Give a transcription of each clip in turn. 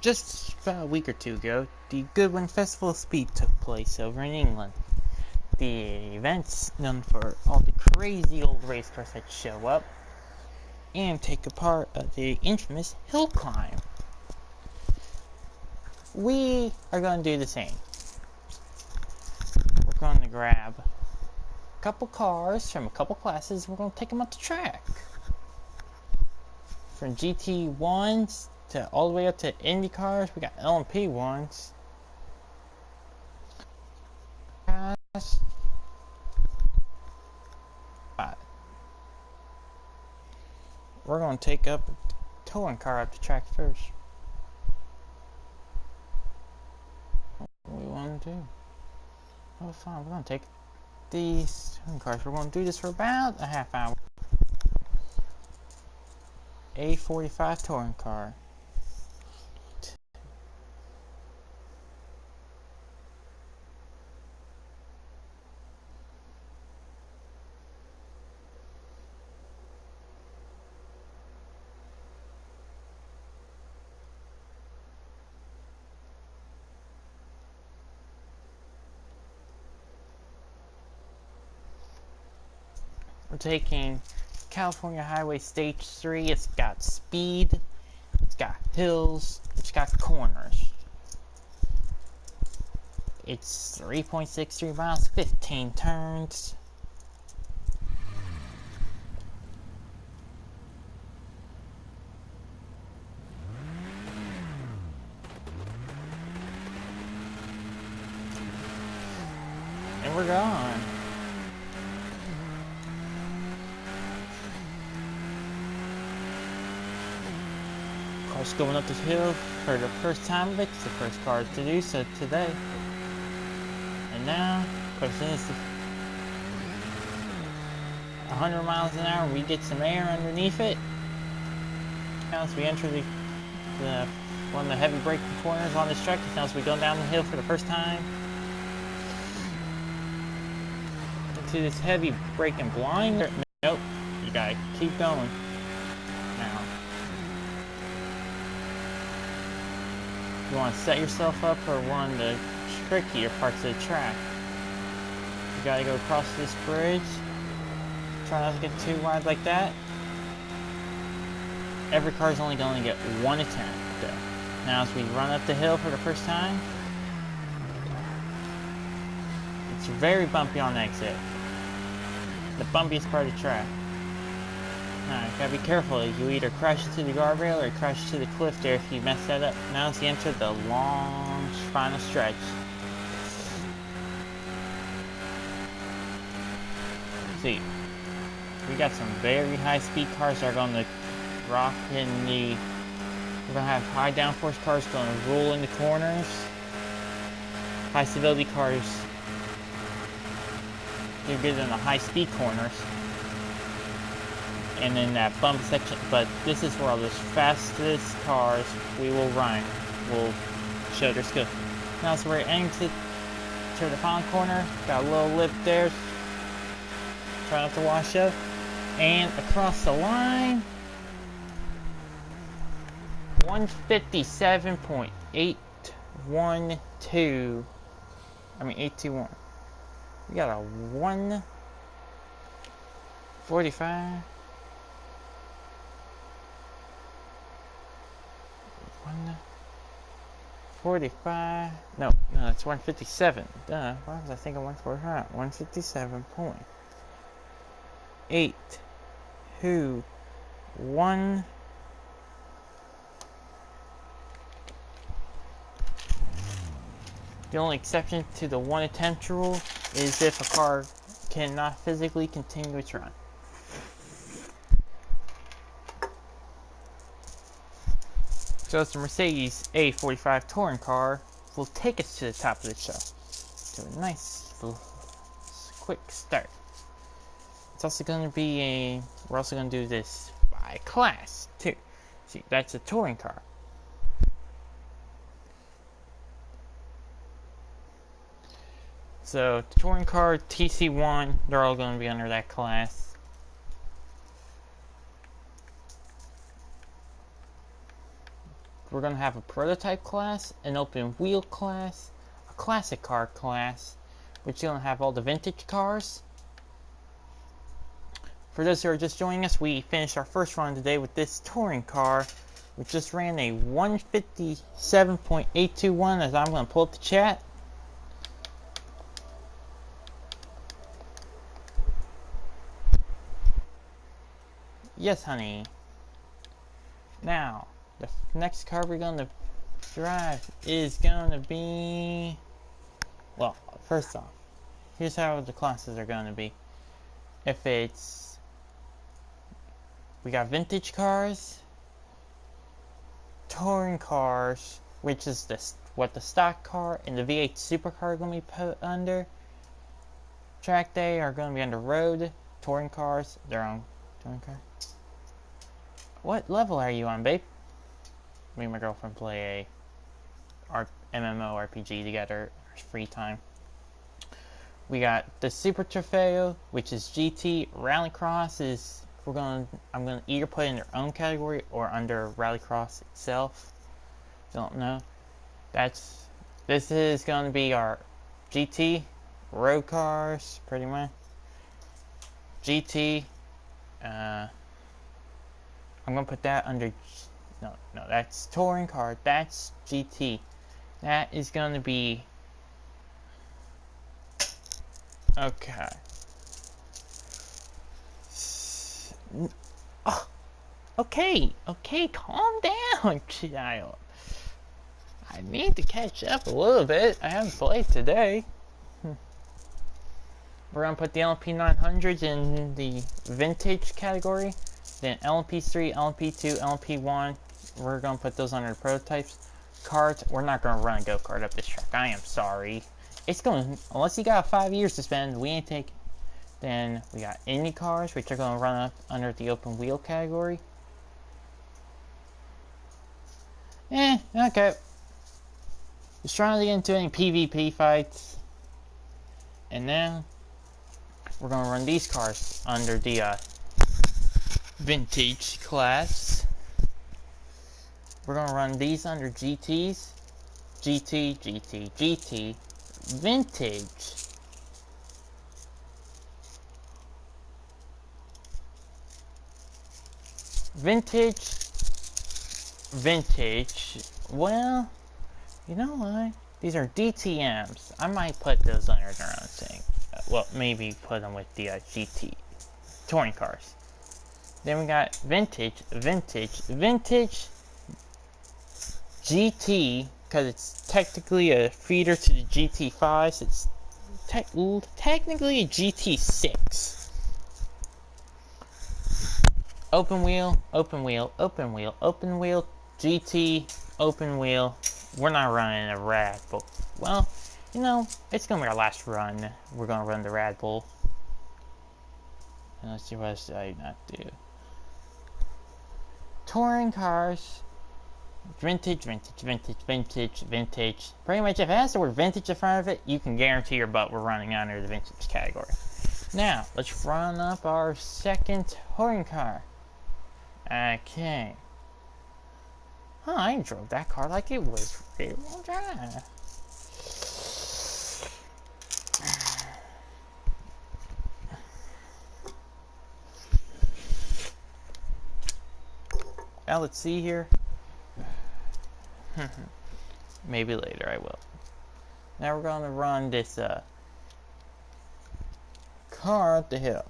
Just about a week or two ago, the Goodwin Festival of Speed took place over in England. The event's known for all the crazy old race cars that show up and take a part of the infamous hill climb. We are going to do the same. We're going to grab a couple cars from a couple classes and we're going to take them up the track. From GT1s to all the way up to Indy cars, we got LMP ones. We're going to take up a towing car up the track first. What do we want to do? Oh, fine. We're going to take these towing cars. We're going to do this for about a half hour. A45 touring car. We're taking California Highway Stage 3. It's got speed, it's got hills, it's got corners. It's 3.63 miles, 15 turns. And we're gone. Car's going up this hill for the first time of it. It's the first car to do so today. And now, of course, as soon as 100 miles an hour, we get some air underneath it. Now as we enter the one of the heavy braking corners on this track, now as we go down the hill for the first time. Into this heavy braking blind. Nope, you gotta keep going. Now, you want to set yourself up for one of the trickier parts of the track. You gotta go across this bridge. Try not to get too wide like that. Every car is only going to get one attempt though. Now as we run up the hill for the first time, it's very bumpy on the exit. The bumpiest part of the track. Now, you gotta be careful. You either crash into the guardrail or crash into the cliff there if you mess that up. Now as you enter the long final stretch. See, we got some very high speed cars that are going to rock in the... We're going to have high downforce cars going to roll in the corners. High stability cars do good in the high speed corners. And in that bump section, but this is where all the fastest cars we will run will show their skill. Now so we're entering to the final corner, got a little lip there, try not to wash up, and across the line, 157.812, I mean 821. We got a 145. 145. No, it's 157. Duh. Why was I thinking 145? 157.821. The only exception to the one attempt rule is if a car cannot physically continue its run. So it's the Mercedes A45 touring car will take us to the top of the show. To a nice little quick start. It's also going to be we're also going to do this by class too. See, that's a touring car. So touring car, TC1, they're all going to be under that class. we're going to have a prototype class, an open wheel class, a classic car class, which is going to have all the vintage cars. For those who are just joining us, we finished our first run today with this touring car, which just ran a 157.821, as I'm going to pull up the chat. Yes, honey. Now, the next car we're going to drive is going to be... Well, first off, here's how the classes are going to be. If it's... We got vintage cars, touring cars, which is what the stock car and the V8 supercar are going to be put under. Track day are going to be under road. Touring cars, they're on touring car. What level are you on, babe? Me and my girlfriend play a MMO RPG together. Our free time. We got the Super Trofeo, which is GT. Rallycross is I'm gonna either put in their own category or under Rallycross itself. Don't know. This is gonna be our GT road cars, pretty much. GT. I'm gonna put that under. No, that's touring car. That's GT. That is gonna be. Okay. Oh, okay, calm down, child. I need to catch up a little bit. I haven't played today. We're gonna put the LMP 900s in the vintage category. Then LMP3, LMP2, LMP1, we're gonna put those under the prototypes. Karts, we're not gonna run a go-kart up this track. I am sorry. It's going, unless you got 5 years to spend, we ain't taking. Then we got Indy cars, which are gonna run up under the open wheel category. Okay. Just trying to get into any PvP fights. And now we're gonna run these cars under the vintage class. We're gonna run these under GTs. GT, vintage. Vintage. Well, you know what? These are DTMs. I might put those under their own thing. Well, maybe put them with the GT touring cars. Then we got vintage, GT, because it's technically a feeder to the GT5, so it's technically a GT6. Open wheel, GT, open wheel. We're not running a Rad Bull. Well, you know, it's gonna be our last run. We're gonna run the Rad Bull. And let's see what else did I not do. Touring cars. Vintage. Pretty much, if it has the word vintage in front of it, you can guarantee your butt we're running under the vintage category. Now, let's run up our second touring car. Okay. Huh, I drove that car like it was real dry. Now let's see here. Maybe later I will. Now we're gonna run this car up the hill.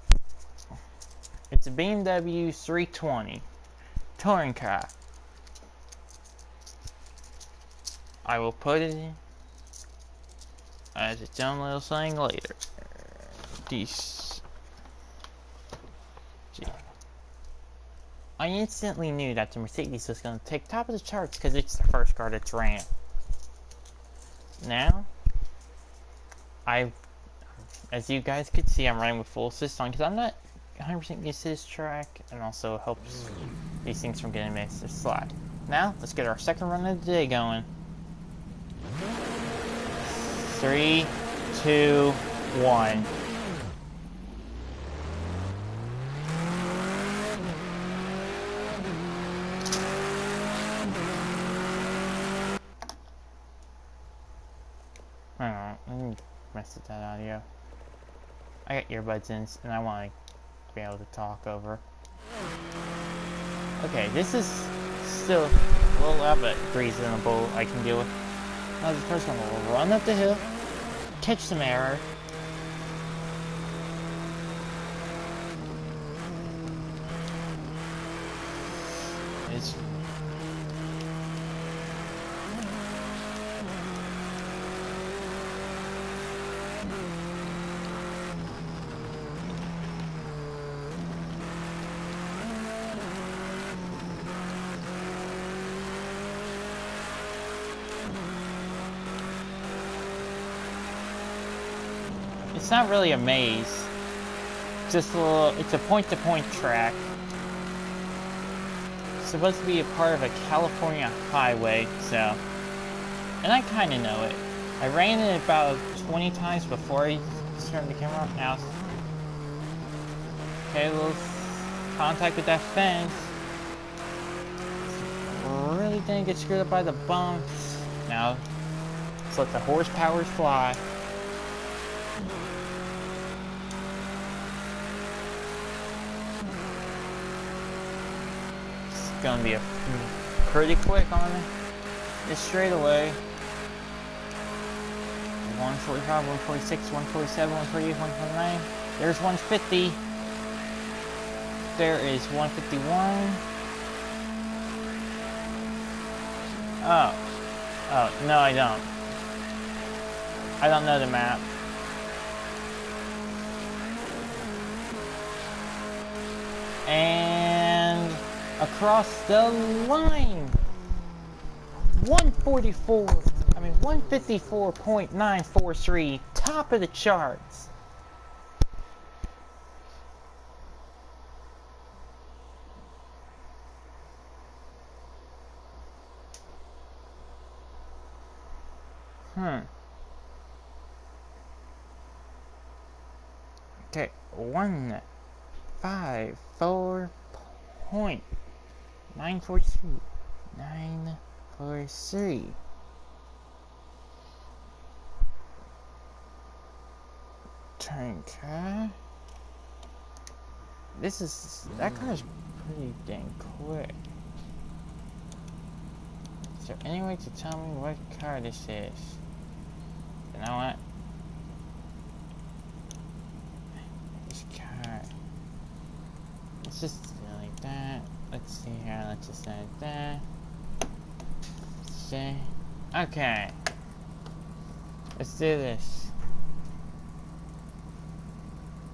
It's a BMW 320 touring car. I will put it in as its own little thing later. I instantly knew that the Mercedes was going to take top of the charts because it's the first car that's ran. Now, as you guys could see, I'm running with full assist on because I'm not 100% used to this track, and also helps these things from getting mixed or slide. Now, let's get our second run of the day going. 3, 2, 1. Oh, let me mess with that audio. I got earbuds in, and I want to be able to talk over. Okay, this is still a little loud, but reasonable. I can deal with. Now this person will run up the hill, catch some error. It's not really a maze. Just a little. It's a point-to-point track. It's supposed to be a part of a California highway, so. And I kind of know it. I ran it about 20 times before I turned the camera off. Now, okay, a little contact with that fence. Really didn't get screwed up by the bumps. Now, let's let the horsepowers fly. It's gonna be a pretty quick on this straightaway. 145, 146, 147, 148, 149. There's 150. There is 151. Oh, no I don't. I don't know the map. And across the line, 154.943, top of the charts. Okay, 154.943. Turn car. That car is pretty dang quick. Is there any way to tell me what car this is? You know what? This car. Let's just do it like that. Let's see here. Let's just say that. See? Okay. Let's do this.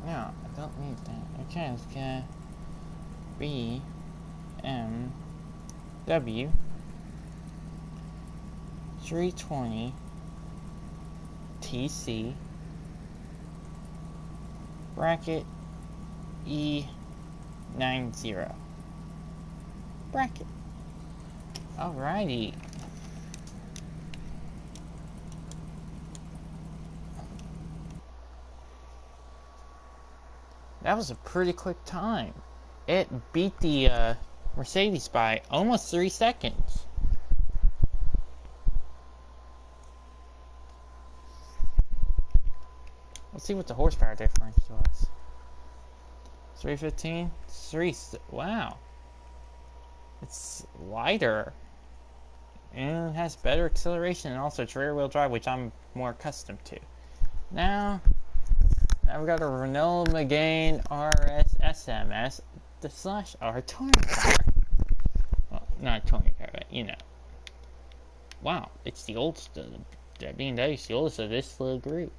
No, I don't need that. Okay, let's get BMW 320 TC bracket E90 bracket. Alrighty. That was a pretty quick time. It beat the Mercedes by almost 3 seconds. Let's see what the horsepower difference was. 315? Wow. It's lighter. And it has better acceleration, and also it's rear-wheel drive, which I'm more accustomed to. Now we've got a Renault Megane RS SMS, the /R touring car. Well, not a touring car, but you know. Wow, it's the oldest. That BMW is the oldest of this little group.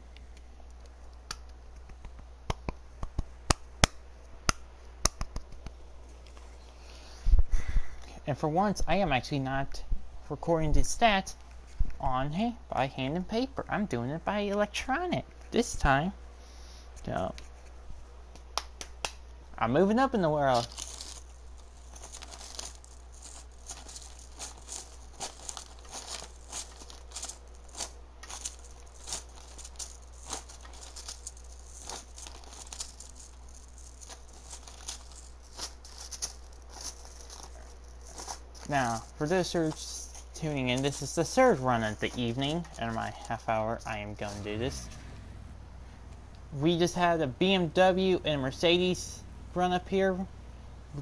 And for once, I am actually not recording the stats by hand and paper. I'm doing it by electronic this time. So, I'm moving up in the world. Now, for those who are tuning in, this is the third run of the evening. In my half hour, I am going to do this. We just had a BMW and a Mercedes run up here.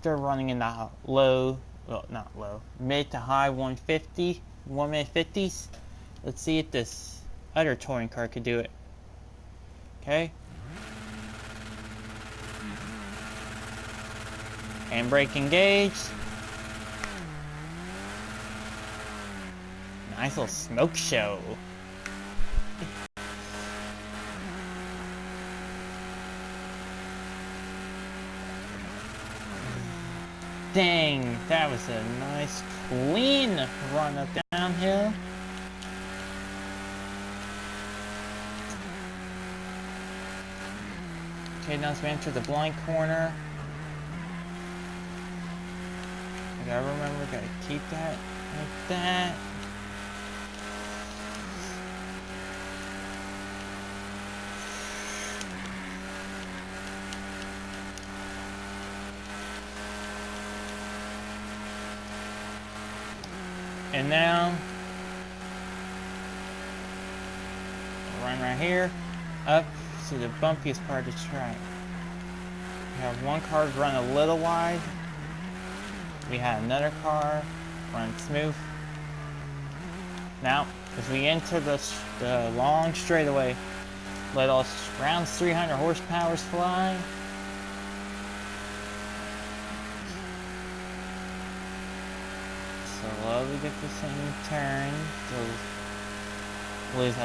They're running in the low, well, not low, mid to high 150, 1 minute 50s. Let's see if this other touring car could do it. Okay. Handbrake engaged. Nice little smoke show. Dang, that was a nice clean run up downhill. Okay, now as we enter the blind corner. I gotta remember, gotta keep that like that. And now, run right here, up to the bumpiest part of the track. We have one car run a little wide. We had another car run smooth. Now, as we enter the long straightaway, let all around 300 horsepower fly. Slowly get the same turn to lose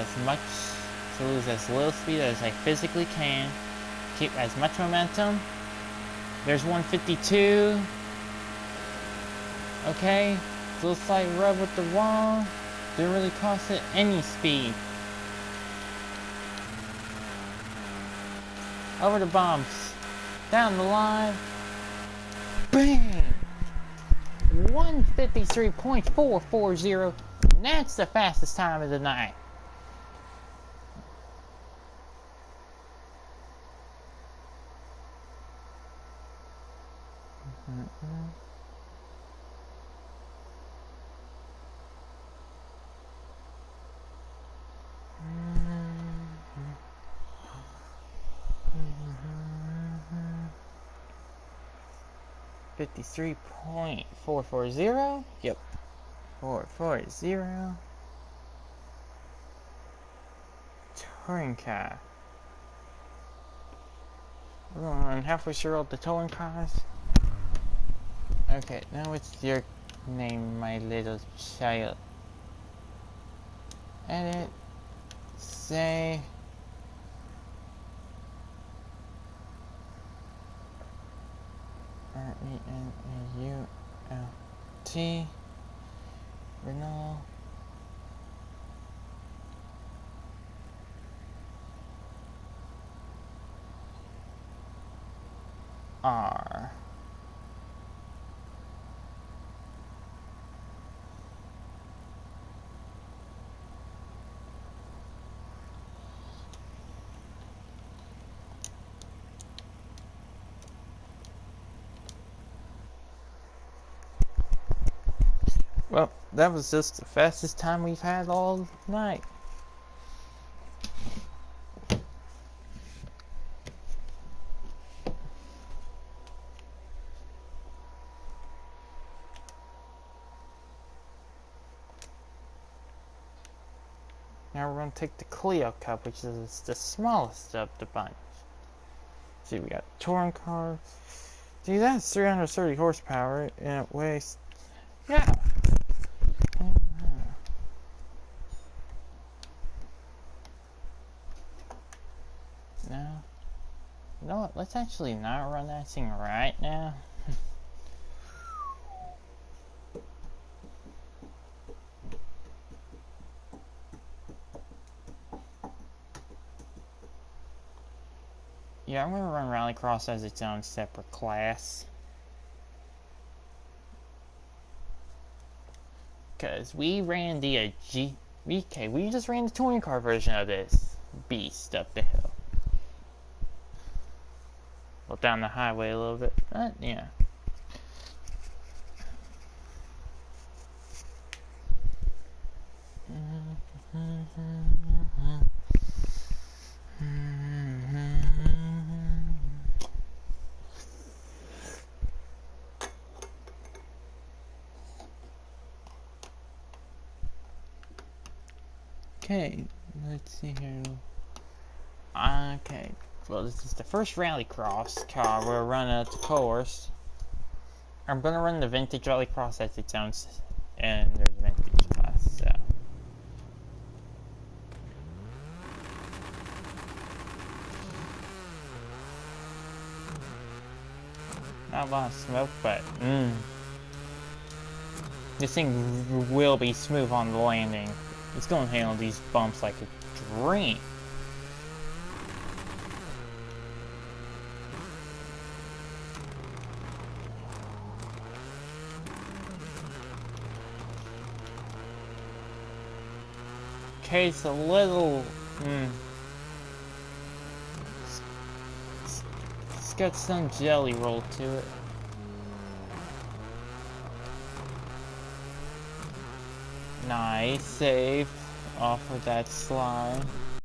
as little speed as I physically can. Keep as much momentum. There's 152. Okay, a little slight rub with the wall. Didn't really cost it any speed. Over the bumps. Down the line. Bang! 153.440. That's the fastest time of the night. .440. Yep. 440. Touring car. I'm halfway through all the touring cars. Okay, now what's your name, my little child? Edit. Say. R-E-N-A-U-L-T Renault R. Well, that was just the fastest time we've had all night. Now we're going to take the Clio Cup, which is the smallest of the bunch. See, we got touring car. See, that's 330 horsepower, and it weighs, yeah. Now, you know what? Let's actually not run that thing right now. Yeah, I'm gonna run Rallycross as its own separate class. Cause we ran the we just ran the touring car version of this beast up the hill. Well, down the highway a little bit, but yeah. Okay, let's see here. Okay, well, this is the first rallycross car we're running at the course. I'm gonna run the vintage rallycross as it sounds, and there's vintage class, so. Not a lot of smoke, but this thing will be smooth on the landing. It's gonna handle these bumps like a dream. Okay, it's a little it's got some jelly roll to it. Nice save off of that slide.